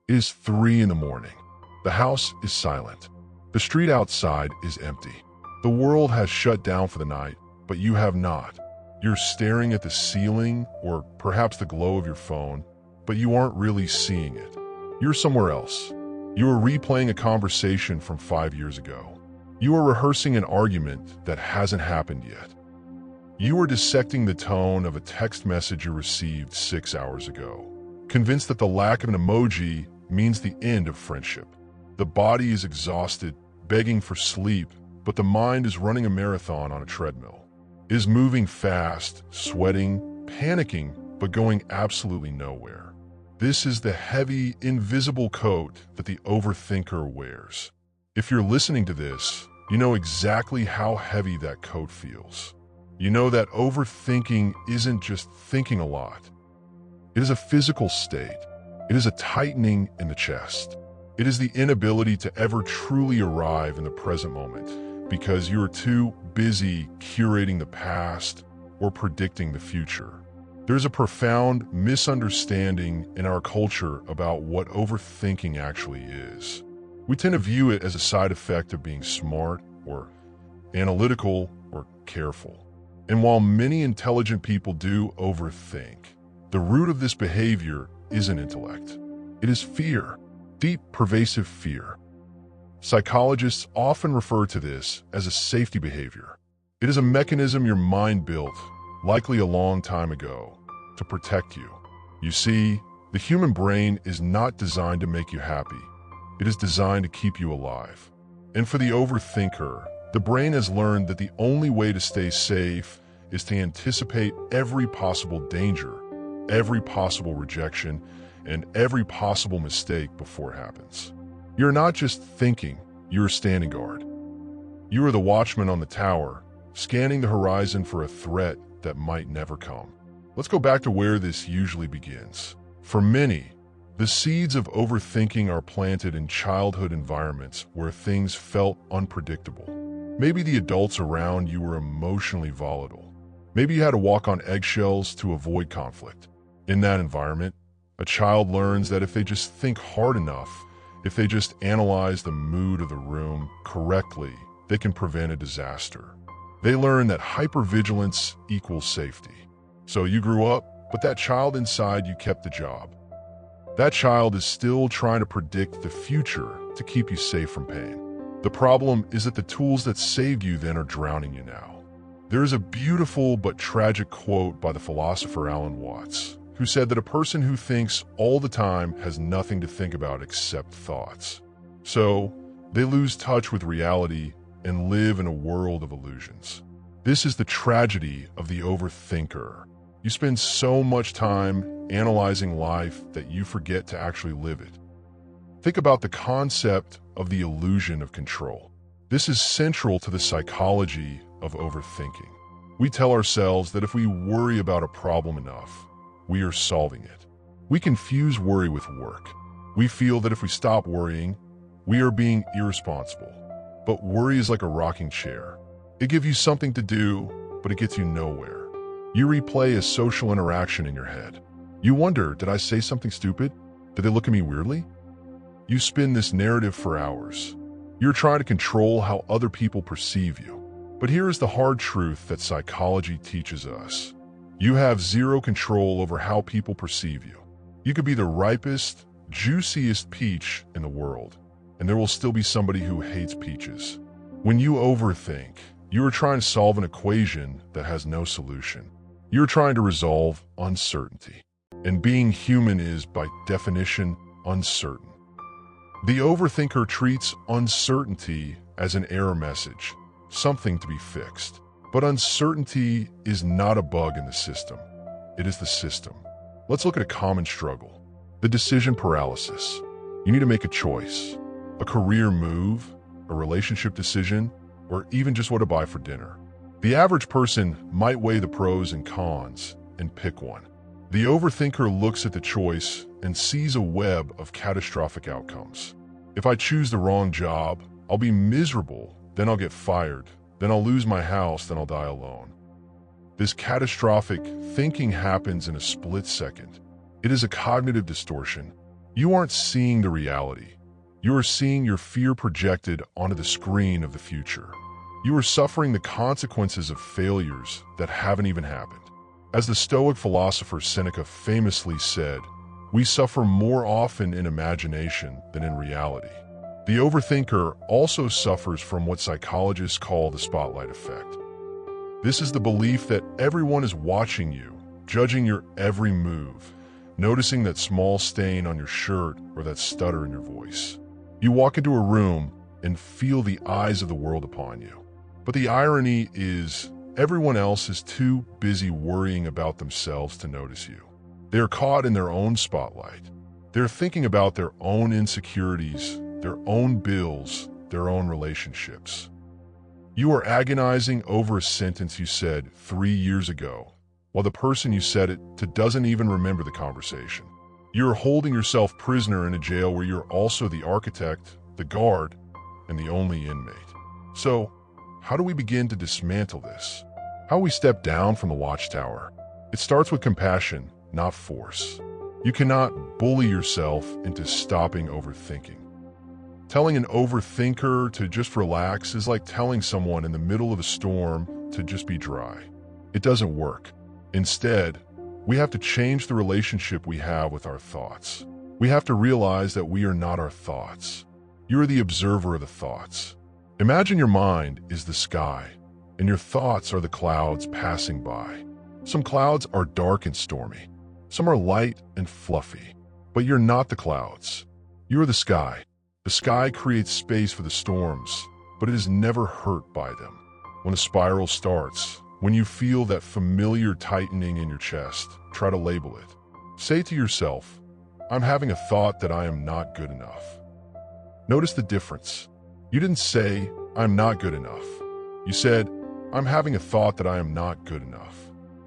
It is 3 in the morning. The house is silent. The street outside is empty. The world has shut down for the night, but you have not. You're staring at the ceiling or perhaps the glow of your phone, but you aren't really seeing it. You're somewhere else. You are replaying a conversation from 5 years ago. You are rehearsing an argument that hasn't happened yet. You are dissecting the tone of a text message you received 6 hours ago, convinced that the lack of an emoji means the end of friendship. The body is exhausted, begging for sleep, but the mind is running a marathon on a treadmill. It is moving fast, sweating, panicking, but going absolutely nowhere. This is the heavy, invisible coat that the overthinker wears. If you're listening to this, you know exactly how heavy that coat feels. You know that overthinking isn't just thinking a lot. It is a physical state. It is a tightening in the chest. It is the inability to ever truly arrive in the present moment because you are too busy curating the past or predicting the future. There's a profound misunderstanding in our culture about what overthinking actually is. We tend to view it as a side effect of being smart or analytical or careful. And while many intelligent people do overthink, the root of this behavior isn't intellect. It is fear, deep, pervasive fear. Psychologists often refer to this as a safety behavior. It is a mechanism your mind built, likely a long time ago, to protect you. You see, the human brain is not designed to make you happy. It is designed to keep you alive. And for the overthinker, the brain has learned that the only way to stay safe is to anticipate every possible danger, every possible rejection, and every possible mistake before it happens. You're not just thinking, you're standing guard. You are the watchman on the tower, scanning the horizon for a threat that might never come. Let's go back to where this usually begins. For many, the seeds of overthinking are planted in childhood environments where things felt unpredictable. Maybe the adults around you were emotionally volatile. Maybe you had to walk on eggshells to avoid conflict. In that environment, a child learns that if they just think hard enough, if they just analyze the mood of the room correctly, they can prevent a disaster. They learn that hypervigilance equals safety. So you grew up, but that child inside you kept the job. That child is still trying to predict the future to keep you safe from pain. The problem is that the tools that saved you then are drowning you now. There is a beautiful but tragic quote by the philosopher Alan Watts, who said that a person who thinks all the time has nothing to think about except thoughts. So, they lose touch with reality and live in a world of illusions. This is the tragedy of the overthinker. You spend so much time analyzing life that you forget to actually live it. Think about the concept of the illusion of control. This is central to the psychology of overthinking. We tell ourselves that if we worry about a problem enough, we are solving it. We confuse worry with work. We feel that if we stop worrying, we are being irresponsible. But worry is like a rocking chair. It gives you something to do, but it gets you nowhere. You replay a social interaction in your head. You wonder, did I say something stupid? Did they look at me weirdly? You spin this narrative for hours. You're trying to control how other people perceive you. But here is the hard truth that psychology teaches us. You have zero control over how people perceive you. You could be the ripest, juiciest peach in the world, and there will still be somebody who hates peaches. When you overthink, you are trying to solve an equation that has no solution. You're trying to resolve uncertainty. And being human is, by definition, uncertain. The overthinker treats uncertainty as an error message, something to be fixed. But uncertainty is not a bug in the system. It is the system. Let's look at a common struggle. The decision paralysis. You need to make a choice. A career move, a relationship decision, or even just what to buy for dinner. The average person might weigh the pros and cons and pick one. The overthinker looks at the choice and sees a web of catastrophic outcomes. If I choose the wrong job, I'll be miserable, then I'll get fired, then I'll lose my house, then I'll die alone. This catastrophic thinking happens in a split second. It is a cognitive distortion. You aren't seeing the reality. You are seeing your fear projected onto the screen of the future. You are suffering the consequences of failures that haven't even happened. As the Stoic philosopher Seneca famously said, we suffer more often in imagination than in reality. The overthinker also suffers from what psychologists call the spotlight effect. This is the belief that everyone is watching you, judging your every move, noticing that small stain on your shirt or that stutter in your voice. You walk into a room and feel the eyes of the world upon you. But the irony is, everyone else is too busy worrying about themselves to notice you. They are caught in their own spotlight. They're thinking about their own insecurities, their own bills, their own relationships. You are agonizing over a sentence you said 3 years ago, while the person you said it to doesn't even remember the conversation. You're holding yourself prisoner in a jail where you're also the architect, the guard, and the only inmate. So, how do we begin to dismantle this? How do we step down from the watchtower? It starts with compassion, not force. You cannot bully yourself into stopping overthinking. Telling an overthinker to just relax is like telling someone in the middle of a storm to just be dry. It doesn't work. Instead, we have to change the relationship we have with our thoughts. We have to realize that we are not our thoughts. You are the observer of the thoughts. Imagine your mind is the sky, and your thoughts are the clouds passing by. Some clouds are dark and stormy. Some are light and fluffy. But you're not the clouds. You are the sky. The sky creates space for the storms, but it is never hurt by them. When a spiral starts, when you feel that familiar tightening in your chest, try to label it. Say to yourself, I'm having a thought that I am not good enough. Notice the difference. You didn't say, I'm not good enough. You said, I'm having a thought that I am not good enough.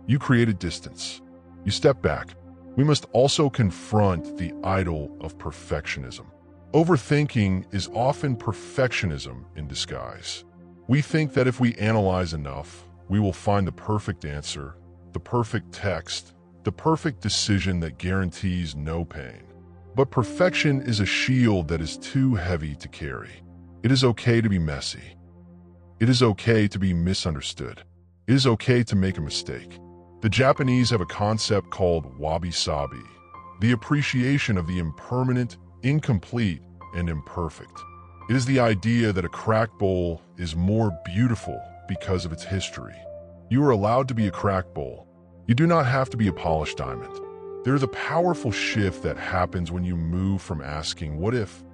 You created distance. You step back. We must also confront the idol of perfectionism. Overthinking is often perfectionism in disguise. We think that if we analyze enough, we will find the perfect answer, the perfect text, the perfect decision that guarantees no pain. But perfection is a shield that is too heavy to carry. It is okay to be messy. It is okay to be misunderstood. It is okay to make a mistake. The Japanese have a concept called Wabi-Sabi, the appreciation of the impermanent, incomplete, and imperfect. It is the idea that a cracked bowl is more beautiful because of its history. You are allowed to be a cracked bowl. You do not have to be a polished diamond. There is a powerful shift that happens when you move from asking what if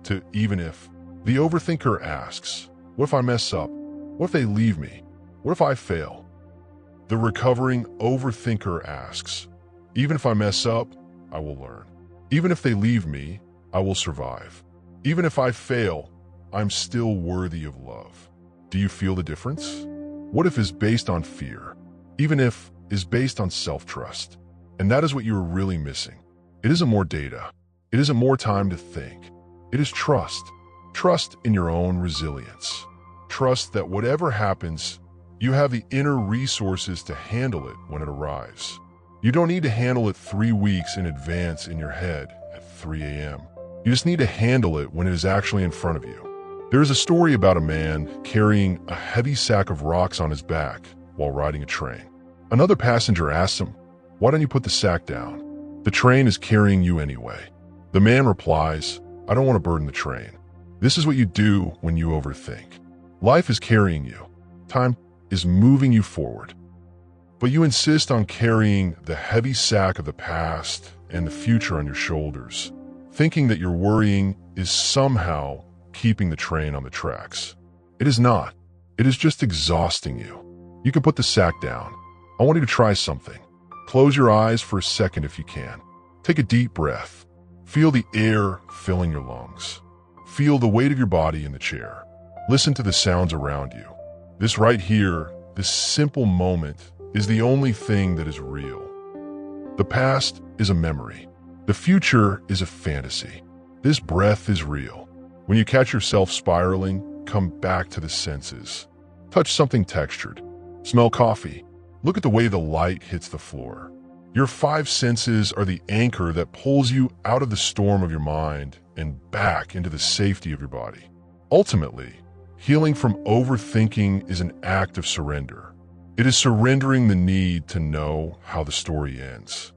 to even if. The overthinker asks, what if I mess up? What if they leave me? What if I fail? The recovering overthinker asks, even if I mess up, I will learn. Even if they leave me, I will survive. Even if I fail, I'm still worthy of love. Do you feel the difference? What if is based on fear. Even if is based on self-trust. And that is what you are really missing. It isn't more data. It isn't more time to think. It is trust. Trust in your own resilience. Trust that whatever happens, you have the inner resources to handle it when it arrives. You don't need to handle it 3 weeks in advance in your head at 3 a.m. You just need to handle it when it is actually in front of you. There is a story about a man carrying a heavy sack of rocks on his back while riding a train. Another passenger asks him, why don't you put the sack down? The train is carrying you anyway. The man replies, I don't want to burden the train. This is what you do when you overthink. Life is carrying you. Time is moving you forward. But you insist on carrying the heavy sack of the past and the future on your shoulders, thinking that your worrying is somehow keeping the train on the tracks. It is not. It is just exhausting you. You can put the sack down. I want you to try something. Close your eyes for a second if you can. Take a deep breath. Feel the air filling your lungs. Feel the weight of your body in the chair. Listen to the sounds around you. This right here, this simple moment, is the only thing that is real. The past is a memory. The future is a fantasy. This breath is real. When you catch yourself spiraling, come back to the senses. Touch something textured. Smell coffee. Look at the way the light hits the floor. Your five senses are the anchor that pulls you out of the storm of your mind and back into the safety of your body. Ultimately, healing from overthinking is an act of surrender. It is surrendering the need to know how the story ends.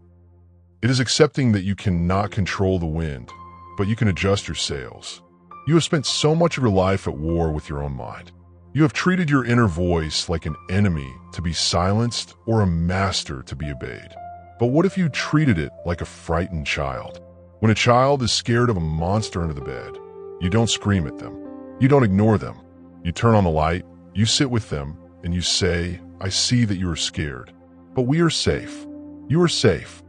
It is accepting that you cannot control the wind, but you can adjust your sails. You have spent so much of your life at war with your own mind. You have treated your inner voice like an enemy to be silenced or a master to be obeyed. But what if you treated it like a frightened child? When a child is scared of a monster under the bed, you don't scream at them. You don't ignore them. You turn on the light, you sit with them, and you say, "I see that you are scared, but we are safe. You are safe."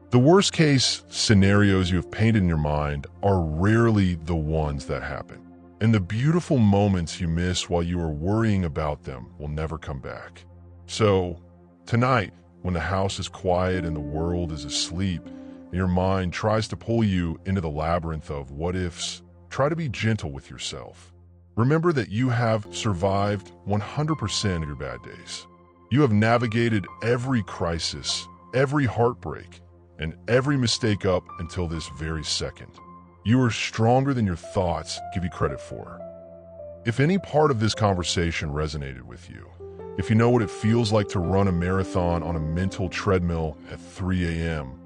The worst case scenarios you have painted in your mind are rarely the ones that happen. And the beautiful moments you miss while you are worrying about them will never come back. So, tonight, when the house is quiet and the world is asleep, and your mind tries to pull you into the labyrinth of what-ifs, try to be gentle with yourself. Remember that you have survived 100% of your bad days. You have navigated every crisis, every heartbreak, and every mistake up until this very second. You are stronger than your thoughts give you credit for. If any part of this conversation resonated with you, if you know what it feels like to run a marathon on a mental treadmill at 3 a.m.,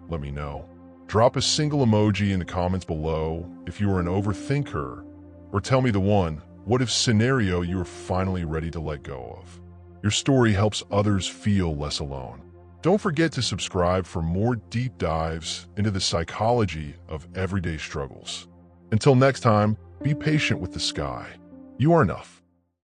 let me know. Drop a single emoji in the comments below if you are an overthinker, or tell me the one, what if scenario you are finally ready to let go of. Your story helps others feel less alone. Don't forget to subscribe for more deep dives into the psychology of everyday struggles. Until next time, be patient with the sky. You are enough.